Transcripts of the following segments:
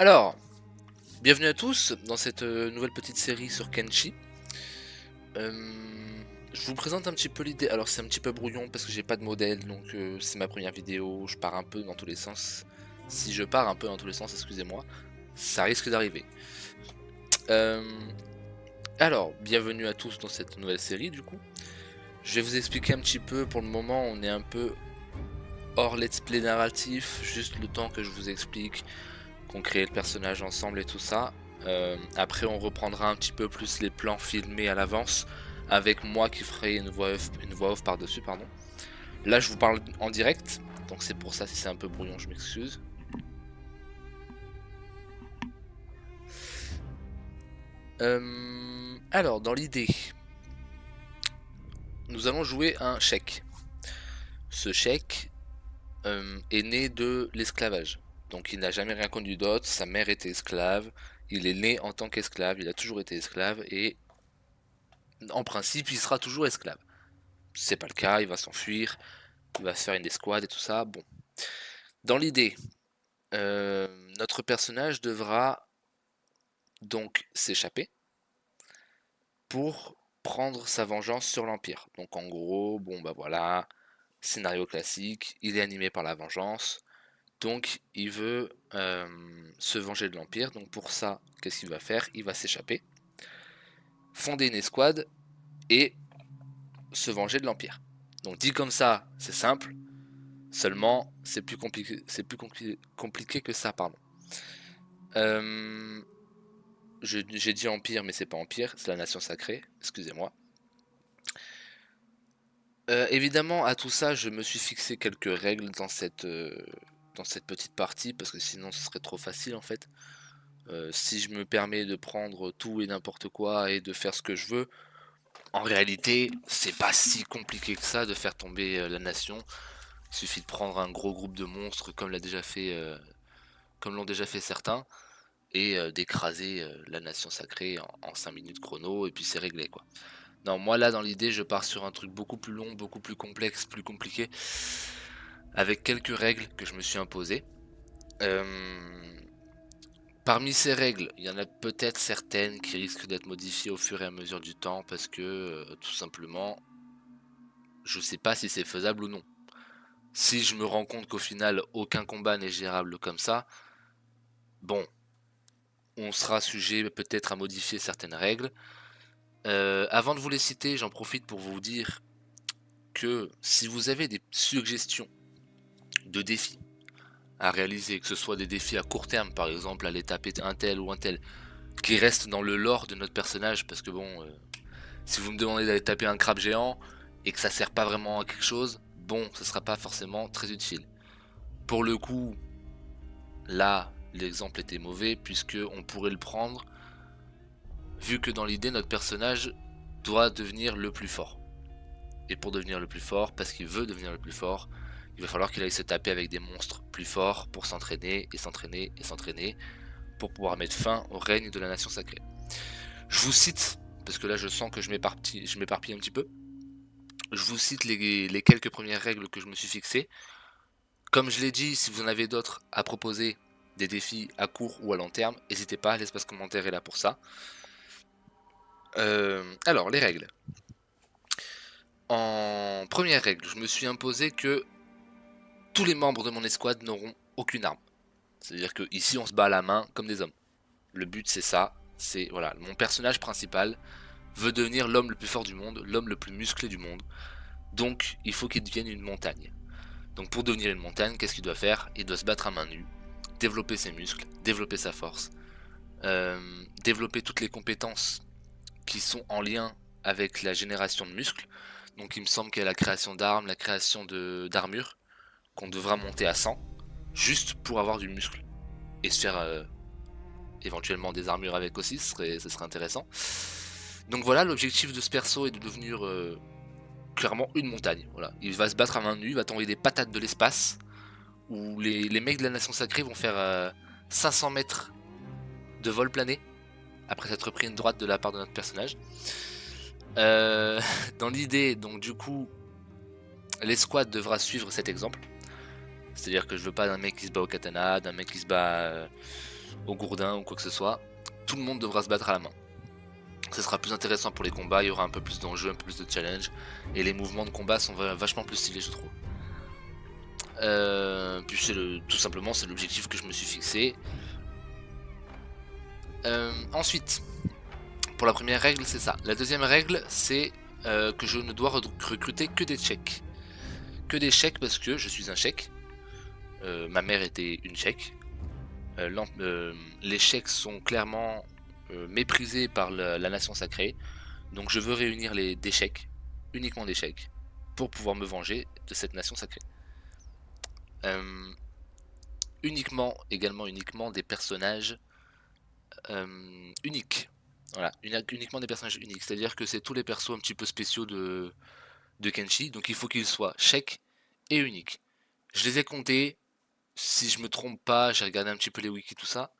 Alors, bienvenue à tous dans cette nouvelle petite série sur Kenshi. Je vous présente un petit peu l'idée. Alors, c'est un petit peu brouillon parce que j'ai pas de modèle, donc c'est ma première vidéo. Je pars un peu dans tous les sens. Si je pars un peu dans tous les sens, excusez-moi, ça risque d'arriver. Euh, alors, bienvenue à tous dans cette nouvelle série du coup. Je vais vous expliquer un petit peu. Pour le moment, on est un peu hors let's play narratif, juste le temps que je vous explique qu'on crée le personnage ensemble et tout ça. Après, on reprendra un petit peu plus les plans filmés à l'avance, avec moi qui ferai une voix off par-dessus, pardon. Là, je vous parle en direct, donc c'est pour ça si c'est un peu brouillon, je m'excuse. Alors, dans l'idée, nous allons jouer un chèque. Ce chèque est né de l'esclavage. Donc, il n'a jamais rien connu d'autre, sa mère était esclave, il est né en tant qu'esclave, il a toujours été esclave, et en principe, il sera toujours esclave. C'est pas le cas, il va s'enfuir, il va se faire une escouade et tout ça. Bon. Dans l'idée, notre personnage devra donc s'échapper pour prendre sa vengeance sur l'Empire. Donc en gros, bon bah voilà, scénario classique, il est animé par la vengeance, donc il veut se venger de l'Empire. Donc pour ça, qu'est-ce qu'il va faire? Il va s'échapper, fonder une escouade et se venger de l'Empire. Donc dit comme ça, c'est simple. Seulement, c'est plus compliqué que ça, pardon. Euh, j'ai dit Empire, mais c'est pas Empire, c'est la Nation Sacrée, excusez-moi. Évidemment, à tout ça, je me suis fixé quelques règles dans cette petite partie, parce que sinon ce serait trop facile en fait. Si je me permets de prendre tout et n'importe quoi et de faire ce que je veux, en réalité, c'est pas si compliqué que ça de faire tomber la nation. Il suffit de prendre un gros groupe de monstres comme l'ont déjà fait certains, et d'écraser la nation sacrée en 5 minutes chrono, et puis c'est réglé quoi. Non, moi là dans l'idée je pars sur un truc beaucoup plus long, beaucoup plus complexe, plus compliqué, avec quelques règles que je me suis imposées. Euh, Parmi ces règles, il y en a peut-être certaines qui risquent d'être modifiées au fur et à mesure du temps parce que tout simplement je sais pas si c'est faisable ou non. Si je me rends compte qu'au final aucun combat n'est gérable comme ça, bon, on sera sujet peut-être à modifier certaines règles. Avant de vous les citer, j'en profite pour vous dire que si vous avez des suggestions de défis à réaliser, que ce soit des défis à court terme, par exemple aller taper un tel ou un tel, qui reste dans le lore de notre personnage, parce que bon, si vous me demandez d'aller taper un crabe géant et que ça sert pas vraiment à quelque chose, bon, ce sera pas forcément très utile. Pour le coup, là, l'exemple était mauvais, puisque on pourrait le prendre, vu que dans l'idée, notre personnage doit devenir le plus fort. Et pour devenir le plus fort, parce qu'il veut devenir le plus fort, il va falloir qu'il aille se taper avec des monstres plus forts pour s'entraîner et s'entraîner et s'entraîner pour pouvoir mettre fin au règne de la nation sacrée. Je vous cite, parce que là je sens que je m'éparpille un petit peu, je vous cite les quelques premières règles que je me suis fixées. Comme je l'ai dit, si vous en avez d'autres à proposer, des défis à court ou à long terme, n'hésitez pas, l'espace commentaire est là pour ça. Alors, les règles. En première règle, je me suis imposé que tous les membres de mon escouade n'auront aucune arme. C'est-à-dire que ici on se bat à la main comme des hommes. Le but c'est ça, c'est voilà, mon personnage principal veut devenir l'homme le plus fort du monde, l'homme le plus musclé du monde. Donc il faut qu'il devienne une montagne. Donc pour devenir une montagne, qu'est-ce qu'il doit faire? Il doit se battre à main nue, développer ses muscles, développer sa force, développer toutes les compétences qui sont en lien avec la génération de muscles. Donc il me semble qu'il y a la création d'armes, la création d'armures, qu'on devra monter à 100, juste pour avoir du muscle. Et se faire éventuellement des armures avec aussi, ce serait intéressant. Donc voilà, l'objectif de ce perso est de devenir clairement une montagne. Voilà. Il va se battre à main nue, il va t'envoyer des patates de l'espace, où les mecs de la Nation Sacrée vont faire 500 mètres de vol plané, après s'être pris une droite de la part de notre personnage. Dans l'idée, donc du coup, l'escouade devra suivre cet exemple. C'est-à-dire que je veux pas d'un mec qui se bat au katana, d'un mec qui se bat au gourdin ou quoi que ce soit. Tout le monde devra se battre à la main. Ce sera plus intéressant pour les combats, il y aura un peu plus d'enjeux, un peu plus de challenge, et les mouvements de combat sont vachement plus stylés, je trouve. Puis tout simplement c'est l'objectif que je me suis fixé. Ensuite, pour la première règle, c'est ça. La deuxième règle, c'est que je ne dois recruter que des tchèques. Que des tchèques parce que je suis un tchèque. Ma mère était une tchèque. Les tchèques sont clairement méprisés par la nation sacrée. Donc je veux réunir des tchèques, uniquement des tchèques, pour pouvoir me venger de cette nation sacrée. Uniquement des personnages uniques. Voilà, uniquement des personnages uniques. C'est-à-dire que c'est tous les persos un petit peu spéciaux de Kenshi. Donc il faut qu'ils soient tchèques et uniques. Je les ai comptés. Si je me trompe pas, j'ai regardé un petit peu les wikis, tout ça.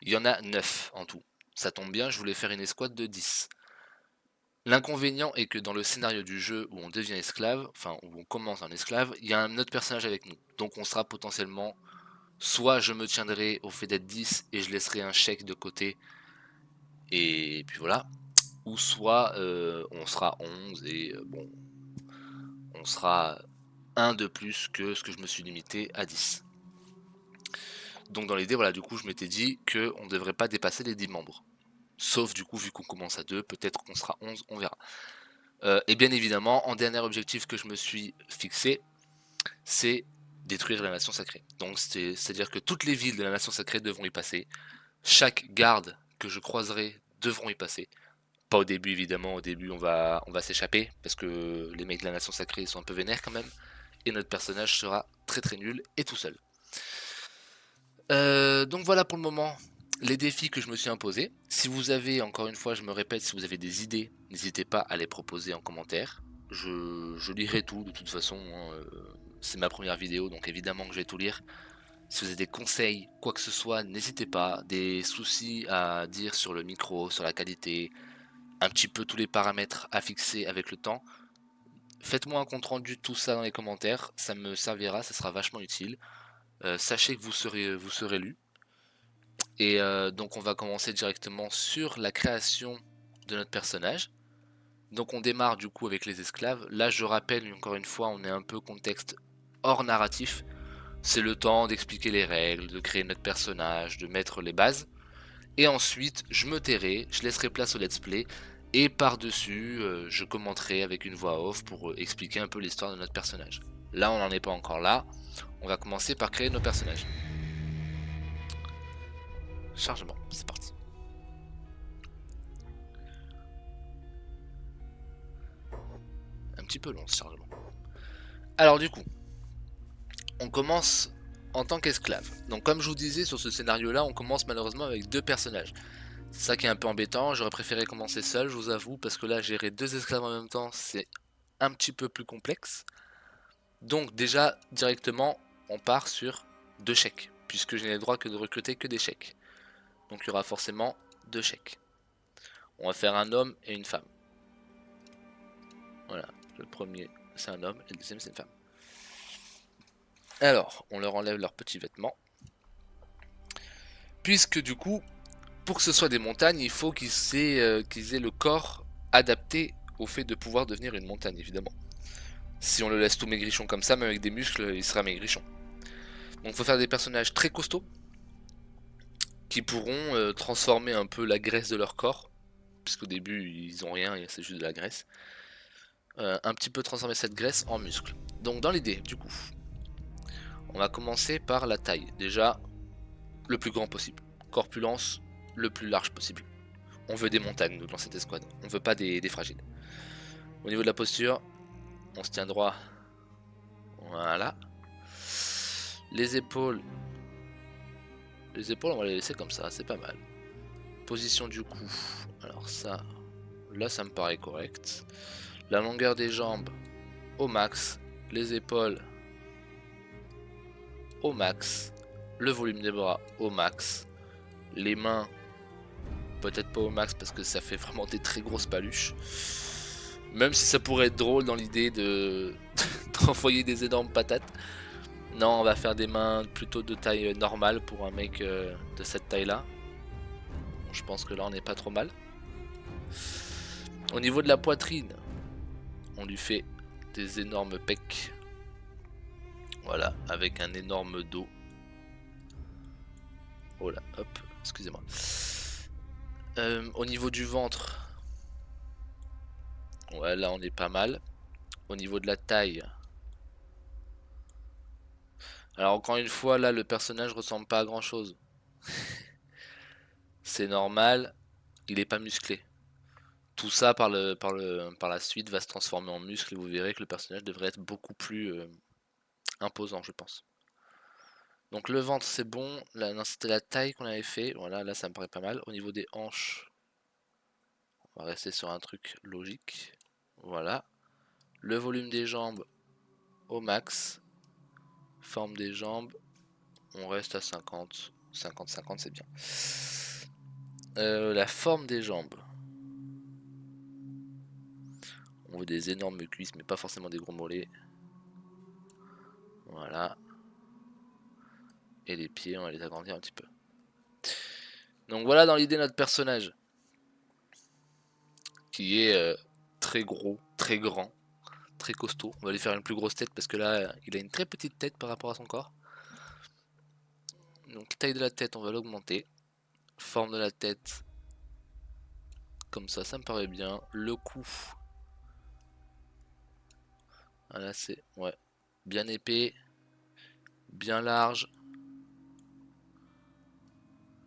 Il y en a 9 en tout. Ça tombe bien, je voulais faire une escouade de 10. L'inconvénient est que dans le scénario du jeu où on devient esclave, enfin où on commence en esclave, il y a un autre personnage avec nous. Donc on sera potentiellement, soit je me tiendrai au fait d'être 10 et je laisserai un chèque de côté, et puis voilà. Ou soit on sera 11 et bon, on sera un de plus que ce que je me suis limité à 10. Donc dans l'idée, voilà, du coup je m'étais dit qu'on ne devrait pas dépasser les 10 membres. Sauf du coup, vu qu'on commence à 2, peut-être qu'on sera 11, on verra. Et bien évidemment, en dernier objectif que je me suis fixé, c'est détruire la nation sacrée. Donc c'est-à-dire que toutes les villes de la nation sacrée devront y passer. Chaque garde que je croiserai devront y passer. Pas au début évidemment, au début on va s'échapper, parce que les mecs de la nation sacrée sont un peu vénères quand même. Et notre personnage sera très très nul et tout seul. Donc voilà pour le moment les défis que je me suis imposés. Si vous avez, encore une fois je me répète, si vous avez des idées, n'hésitez pas à les proposer en commentaire. Je lirai tout de toute façon, hein, c'est ma première vidéo donc évidemment que je vais tout lire. Si vous avez des conseils, quoi que ce soit, n'hésitez pas. Des soucis à dire sur le micro, sur la qualité, un petit peu tous les paramètres à fixer avec le temps. Faites-moi un compte rendu de tout ça dans les commentaires, ça me servira, ça sera vachement utile. Sachez que vous serez lu. Et donc on va commencer directement sur la création de notre personnage. Donc on démarre du coup avec les esclaves. Là je rappelle encore une fois, on est un peu contexte hors narratif. C'est le temps d'expliquer les règles, de créer notre personnage, de mettre les bases. Et ensuite je me tairai, je laisserai place au let's play. Et par-dessus je commenterai avec une voix off pour expliquer un peu l'histoire de notre personnage. Là on n'en est pas encore là. On va commencer par créer nos personnages. Chargement, c'est parti. Un petit peu long ce chargement. Alors du coup, on commence en tant qu'esclave. Donc comme je vous disais, sur ce scénario là, on commence malheureusement avec 2 personnages. C'est ça qui est un peu embêtant, j'aurais préféré commencer seul, je vous avoue, parce que là gérer 2 esclaves en même temps, c'est un petit peu plus complexe. Donc déjà, directement, on part sur 2 chèques, puisque je n'ai le droit que de recruter que des chèques. Donc il y aura forcément 2 chèques. On va faire un homme et une femme. Voilà, le premier c'est un homme et le deuxième c'est une femme. Alors, on leur enlève leurs petits vêtements. Puisque du coup, pour que ce soit des montagnes, il faut qu'ils aient le corps adapté au fait de pouvoir devenir une montagne, évidemment. Si on le laisse tout maigrichon comme ça, même avec des muscles, il sera maigrichon. Donc il faut faire des personnages très costauds, qui pourront transformer un peu la graisse de leur corps, puisqu'au début ils ont rien, c'est juste de la graisse. Un petit peu transformer cette graisse en muscle. Donc dans l'idée, du coup, on va commencer par la taille. Déjà, le plus grand possible. Corpulence, le plus large possible. On veut des montagnes, nous, dans cette escouade. On veut pas des fragiles. Au niveau de la posture, on se tient droit. Voilà. Les épaules. Les épaules, on va les laisser comme ça, c'est pas mal. Position du cou. Alors ça, là, ça me paraît correct. La longueur des jambes, au max. Les épaules, au max. Le volume des bras, au max. Les mains, peut-être pas au max parce que ça fait vraiment des très grosses paluches. Même si ça pourrait être drôle dans l'idée de d'envoyer des énormes patates. Non, on va faire des mains plutôt de taille normale pour un mec de cette taille-là. Je pense que là, on n'est pas trop mal. Au niveau de la poitrine, on lui fait des énormes pecs. Voilà, avec un énorme dos. Oh là, hop, excusez-moi. Au niveau du ventre, ouais, là on est pas mal. Au niveau de la taille, alors encore une fois, là le personnage ressemble pas à grand chose. C'est normal, il est pas musclé. Tout ça par la suite va se transformer en muscle et vous verrez que le personnage devrait être beaucoup plus imposant, je pense. Donc le ventre c'est bon, là non, c'était la taille qu'on avait fait, voilà, là ça me paraît pas mal. Au niveau des hanches, on va rester sur un truc logique, voilà. Le volume des jambes au max, forme des jambes, on reste à 50, 50-50 c'est bien. La forme des jambes, on veut des énormes cuisses mais pas forcément des gros mollets, voilà. Et les pieds on va les agrandir un petit peu. Donc voilà dans l'idée notre personnage, qui est très gros, très grand, très costaud. On va lui faire une plus grosse tête parce que là, il a une très petite tête par rapport à son corps. Donc taille de la tête, on va l'augmenter. Forme de la tête, comme ça me paraît bien. Le cou, voilà, c'est ouais, bien épais, bien large,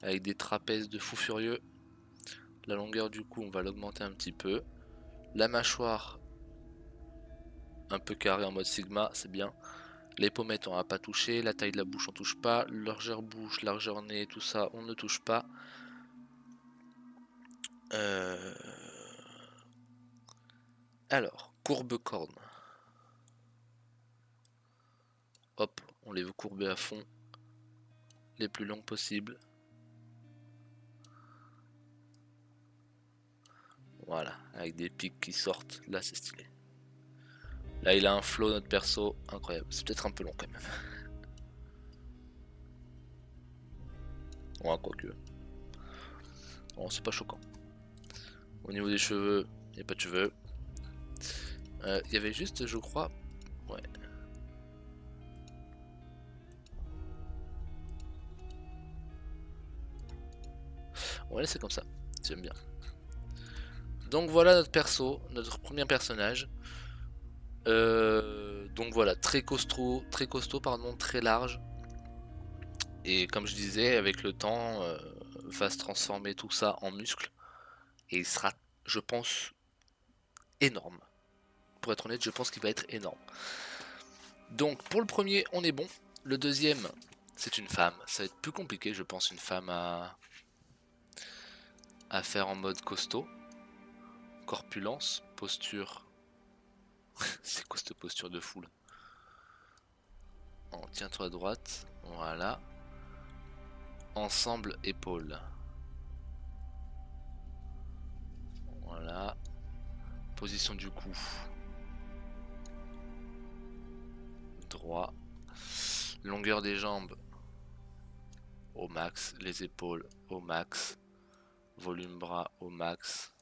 avec des trapèzes de fou furieux. La longueur du cou, on va l'augmenter un petit peu. La mâchoire, un peu carrée en mode Sigma, c'est bien. Les pommettes, on va pas toucher. La taille de la bouche, on touche pas. Largeur bouche, largeur nez, tout ça, on ne touche pas. Euh... Alors, courbe corne. Hop, on les veut courber à fond, les plus longues possibles. Voilà, avec des pics qui sortent, là c'est stylé. Là il a un flow notre perso, incroyable. C'est peut-être un peu long quand même. Ouais, quoique. Bon, c'est pas choquant. Au niveau des cheveux, il n'y a pas de cheveux. Il y avait juste, je crois, ouais. On va laisser comme ça, j'aime bien. Donc voilà notre perso, notre premier personnage. Donc voilà, très costaud pardon, très large. Et comme je disais, avec le temps, va se transformer tout ça en muscle. Et il sera, je pense, énorme. Pour être honnête, je pense qu'il va être énorme. Donc pour le premier, on est bon. Le deuxième, c'est une femme. Ça va être plus compliqué, je pense, une femme à faire en mode costaud. Corpulence, posture. C'est quoi cette posture de foule? Oh, tiens-toi à droite. Voilà. Ensemble, épaules. Voilà. Position du cou. Droit. Longueur des jambes au max. Les épaules au max. Volume bras au max.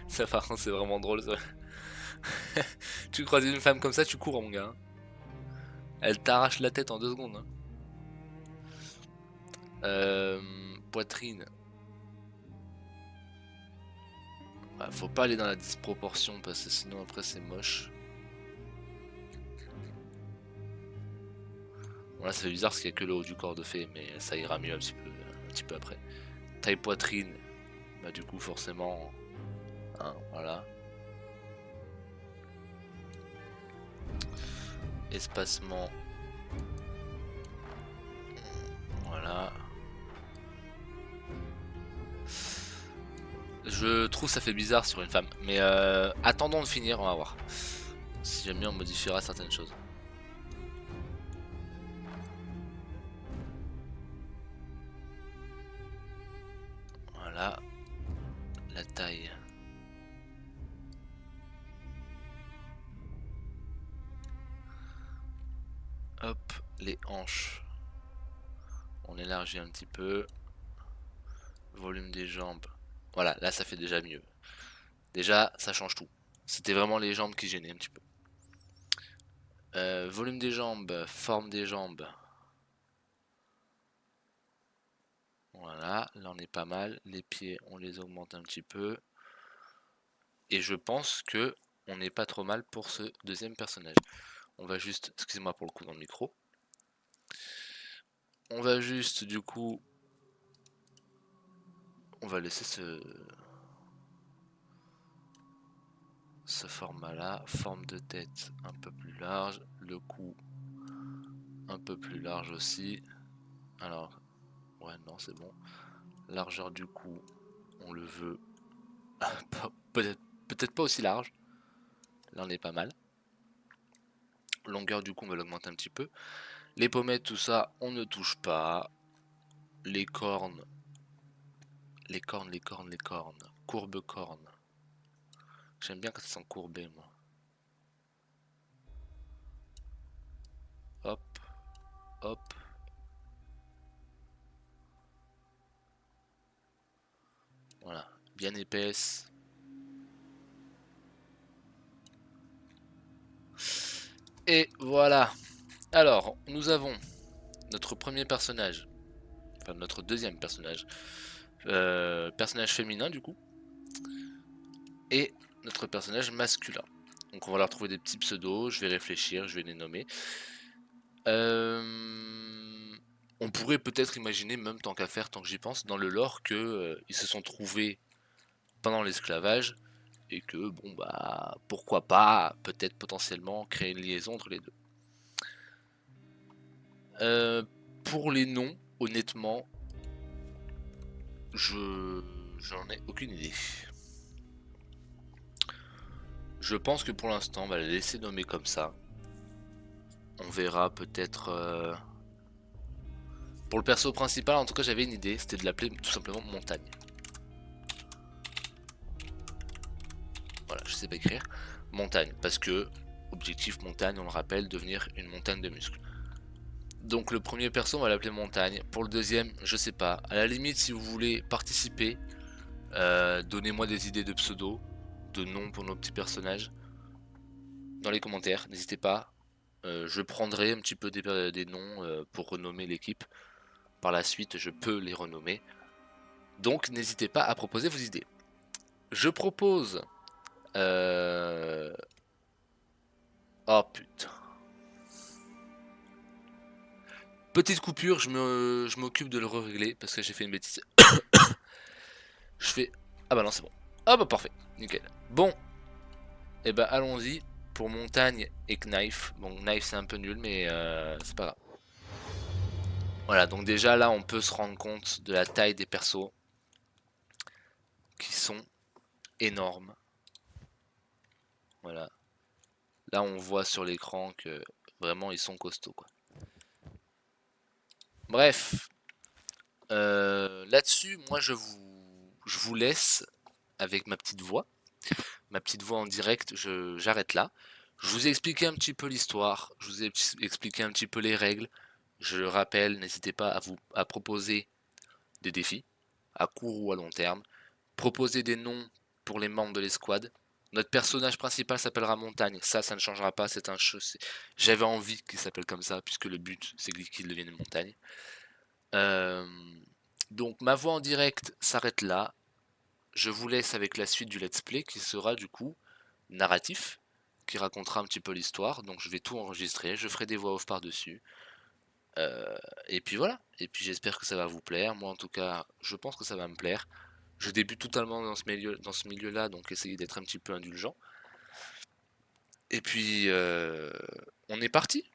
Ça par contre c'est vraiment drôle ça. Tu croises une femme comme ça, tu cours mon gars, hein. Elle t'arrache la tête en 2 secondes, hein. Poitrine. Bah, faut pas aller dans la disproportion parce que sinon après c'est moche. Bon là ça fait bizarre parce qu'il y a que le haut du corps de fait, mais ça ira mieux un petit peu après. Taille poitrine, bah du coup forcément, hein, voilà. Espacement, voilà. Je trouve ça fait bizarre sur une femme, mais attendons de finir, on va voir. Si j'aime bien, on modifiera certaines choses. Voilà, la taille. Hop, les hanches. On élargit un petit peu. Volume des jambes. Voilà, là ça fait déjà mieux. Déjà, ça change tout. C'était vraiment les jambes qui gênaient un petit peu. Volume des jambes, forme des jambes. Voilà, là on est pas mal. Les pieds, on les augmente un petit peu. Et je pense que on n'est pas trop mal pour ce deuxième personnage. On va juste, excusez-moi pour le coup dans le micro. On va juste du coup, on va laisser ce format là, forme de tête un peu plus large, le cou un peu plus large aussi. Alors, ouais non c'est bon. Largeur du cou, on le veut peut-être pas aussi large. Là on est pas mal. Longueur du cou on va l'augmenter un petit peu. Les pommettes tout ça on ne touche pas. Les cornes, les cornes, les cornes, les cornes. Courbe cornes. J'aime bien quand elles sont courbées moi. Hop, hop. Voilà, bien épaisse. Et voilà. Alors, nous avons notre premier personnage. Enfin, notre deuxième personnage. Personnage féminin du coup. Et notre personnage masculin. Donc on va leur trouver des petits pseudos, je vais réfléchir, je vais les nommer. On pourrait peut-être imaginer, même tant qu'à faire, tant que j'y pense, dans le lore que ils se sont trouvés pendant l'esclavage et que bon bah pourquoi pas, peut-être potentiellement créer une liaison entre les deux. Pour les noms, honnêtement, j'en ai aucune idée. Je pense que pour l'instant, on va les laisser nommer comme ça. On verra peut-être. Pour le perso principal, en tout cas, j'avais une idée, c'était de l'appeler tout simplement Montagne. Voilà, je sais pas écrire. Montagne, parce que objectif Montagne, on le rappelle, devenir une montagne de muscles. Donc le premier perso, on va l'appeler Montagne. Pour le deuxième, je sais pas. À la limite, si vous voulez participer, donnez-moi des idées de pseudo, de noms pour nos petits personnages dans les commentaires. N'hésitez pas. Je prendrai un petit peu des noms pour renommer l'équipe. Par la suite, je peux les renommer. Donc n'hésitez pas à proposer vos idées. Je propose... Oh putain. Petite coupure, je m'occupe de le régler parce que j'ai fait une bêtise. Je fais... Ah bah non c'est bon. Ah bah parfait, nickel. Bon, et bah allons-y pour Montagne et Knife. Bon Knife c'est un peu nul mais c'est pas grave. Voilà, donc déjà là on peut se rendre compte de la taille des persos qui sont énormes. Voilà. Là on voit sur l'écran que vraiment ils sont costauds quoi. Bref, là-dessus moi je vous laisse avec ma petite voix. Ma petite voix en direct, j'arrête là. Je vous ai expliqué un petit peu l'histoire, je vous ai expliqué un petit peu les règles. Je le rappelle, n'hésitez pas à proposer des défis, à court ou à long terme. Proposer des noms pour les membres de l'escouade. Notre personnage principal s'appellera Montagne, ça ne changera pas, c'est un jeu. J'avais envie qu'il s'appelle comme ça, puisque le but c'est qu'il devienne une montagne. Euh, donc ma voix en direct s'arrête là. Je vous laisse avec la suite du let's play qui sera du coup narratif, qui racontera un petit peu l'histoire. Donc je vais tout enregistrer, je ferai des voix off par-dessus. Et puis voilà, et puis j'espère que ça va vous plaire. Moi en tout cas, je pense que ça va me plaire. Je débute totalement dans ce milieu-là, donc essayez d'être un petit peu indulgent. Et puis on est parti.